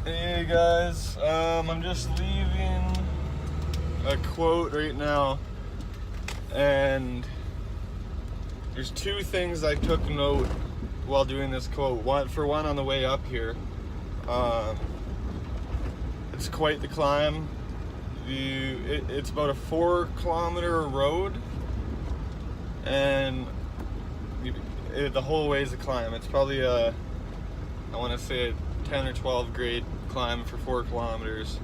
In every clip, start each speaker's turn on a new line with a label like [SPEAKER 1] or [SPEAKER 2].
[SPEAKER 1] Hey guys, I'm just leaving a quote right now, and there's two things I took note while doing this quote. One on the way up here, it's quite the climb. It's about a 4-kilometer road, and the whole way is a climb. It's probably I want to say a 10 or 12 grade climb for 4 kilometers.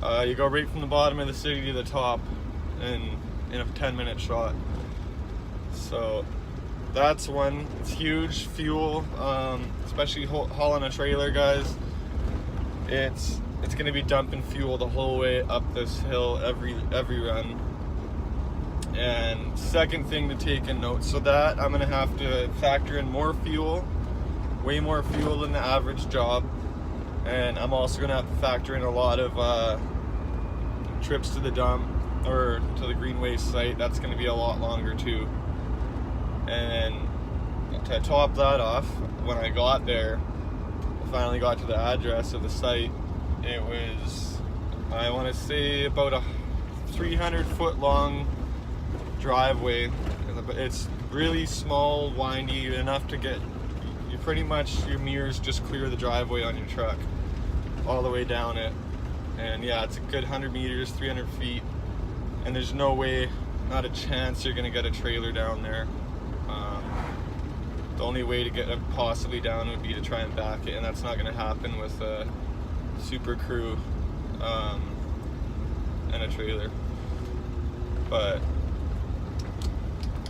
[SPEAKER 1] You go right from the bottom of the city to the top in a 10-minute shot. So that's one. It's huge fuel, especially hauling a trailer, guys. It's going to be dumping fuel the whole way up this hill every run. And second thing to take in note, so that I'm going to have to factor in more fuel, way more fuel than the average job, and I'm also going to have to factor in a lot of trips to the dump or to the green waste site. That's going to be a lot longer too. And to top that off, when I got there, I finally got to the address of the site. It was, I want to say, about a 300-foot long driveway. It's really small, windy, enough to get pretty much your mirrors just clear the driveway on your truck all the way down it. And yeah, it's a good 100 meters, 300 feet, and there's no way, not a chance you're gonna get a trailer down there. The only way to get it possibly down would be to try and back it, and that's not gonna happen with a super crew and a trailer. But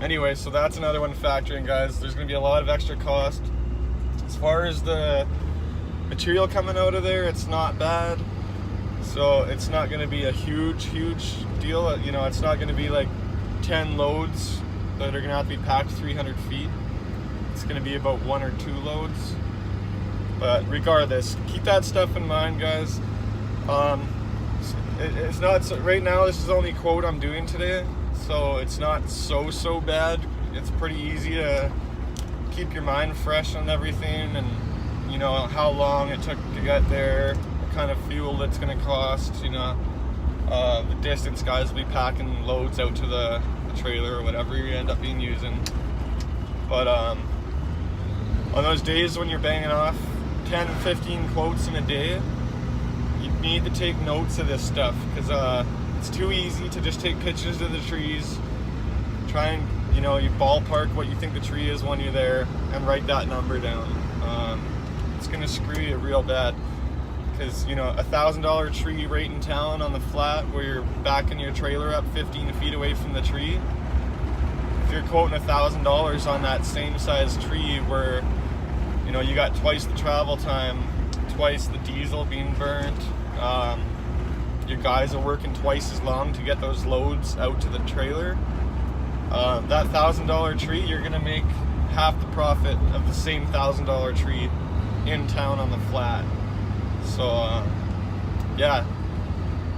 [SPEAKER 1] anyway, so that's another one factoring, guys. There's gonna be a lot of extra cost. As far as the material coming out of there, it's not bad. So it's not going to be a huge deal. You know, it's not going to be like 10 loads that are going to have to be packed 300 feet. It's going to be about 1 or 2 loads. But regardless, keep that stuff in mind, guys. It's not so, right now. This is the only quote I'm doing today, so it's not so bad. It's pretty easy to keep your mind fresh on everything, and you know how long it took to get there, what kind of fuel it's going to cost, you know, the distance guys will be packing loads out to the trailer or whatever you end up being using. But on those days when you're banging off 10 and 15 quotes in a day, you need to take notes of this stuff, because it's too easy to just take pictures of the trees, try and, you know, you ballpark what you think the tree is when you're there and write that number down. It's gonna screw you real bad, because, you know, $1,000 tree right in town on the flat where you're backing your trailer up 15 feet away from the tree, if you're quoting $1,000 on that same size tree where, you know, you got twice the travel time, twice the diesel being burnt, your guys are working twice as long to get those loads out to the trailer, that $1,000 tree, you're gonna make half the profit of the same $1,000 tree in town on the flat. So yeah,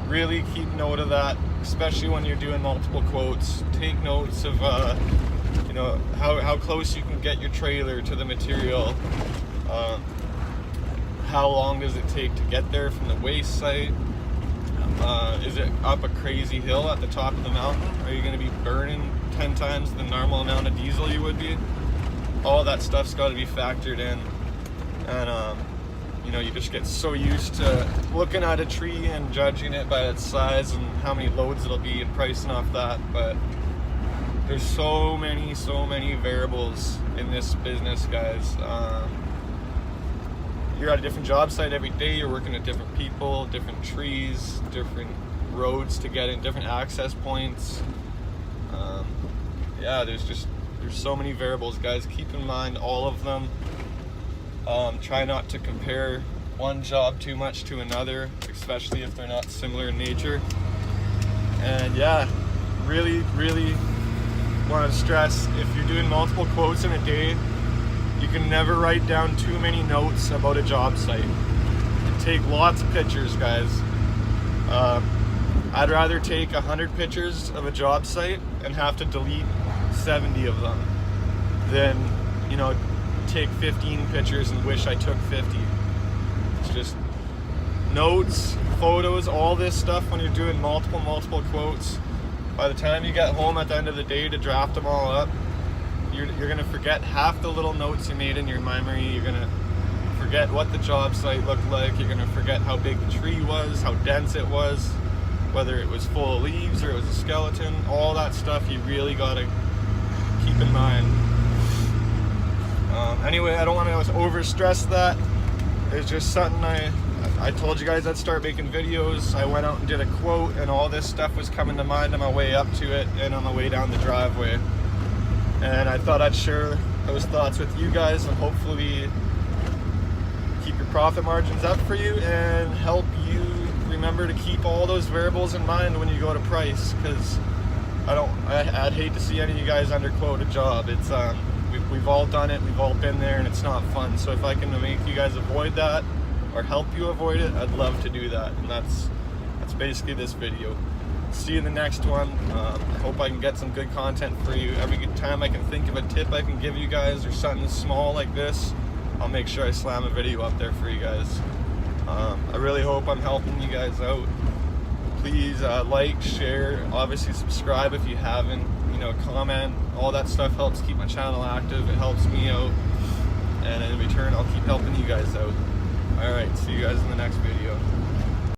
[SPEAKER 1] really keep note of that, especially when you're doing multiple quotes. Take notes of you know, how close you can get your trailer to the material, how long does it take to get there from the waste site. Is it up a crazy hill at the top of the mountain? Are you going to be burning 10 times the normal amount of diesel you would be? All that stuff's got to be factored in. And you know, you just get so used to looking at a tree and judging it by its size and how many loads it'll be and pricing off that. But there's so many variables in this business, guys. You're at a different job site every day, you're working with different people, different trees, different roads to get in, different access points. Yeah, there's so many variables, guys. Keep in mind all of them. Try not to compare one job too much to another, especially if they're not similar in nature. And yeah, really want to stress, if you're doing multiple quotes in a day, you can never write down too many notes about a job site. And take lots of pictures, guys. I'd rather take 100 pictures of a job site and have to delete 70 of them than, you know, take 15 pictures and wish I took 50. It's just, notes, photos, all this stuff when you're doing multiple quotes. By the time you get home at the end of the day to draft them all up, you're gonna forget half the little notes you made in your memory. You're gonna forget what the job site looked like. You're gonna forget how big the tree was, how dense it was, whether it was full of leaves or it was a skeleton. All that stuff you really gotta keep in mind. Anyway, I don't want to over stress that. It's just something I told you guys I'd start making videos. I went out and did a quote, and all this stuff was coming to mind on my way up to it and on the way down the driveway. And I thought I'd share those thoughts with you guys and hopefully keep your profit margins up for you and help you remember to keep all those variables in mind when you go to price, because I'd hate to see any of you guys underquote a job. It's we've all done it, we've all been there, and it's not fun. So if I can make you guys avoid that or help you avoid it, I'd love to do that. And that's basically this video. See you in the next one. I hope I can get some good content for you. Every good time I can think of a tip I can give you guys or something small like this, I'll make sure I slam a video up there for you guys. I really hope I'm helping you guys out. Please like, share, obviously subscribe if you haven't, you know, comment. All that stuff helps keep my channel active. It helps me out, and in return I'll keep helping you guys out. Alright, see you guys in the next video.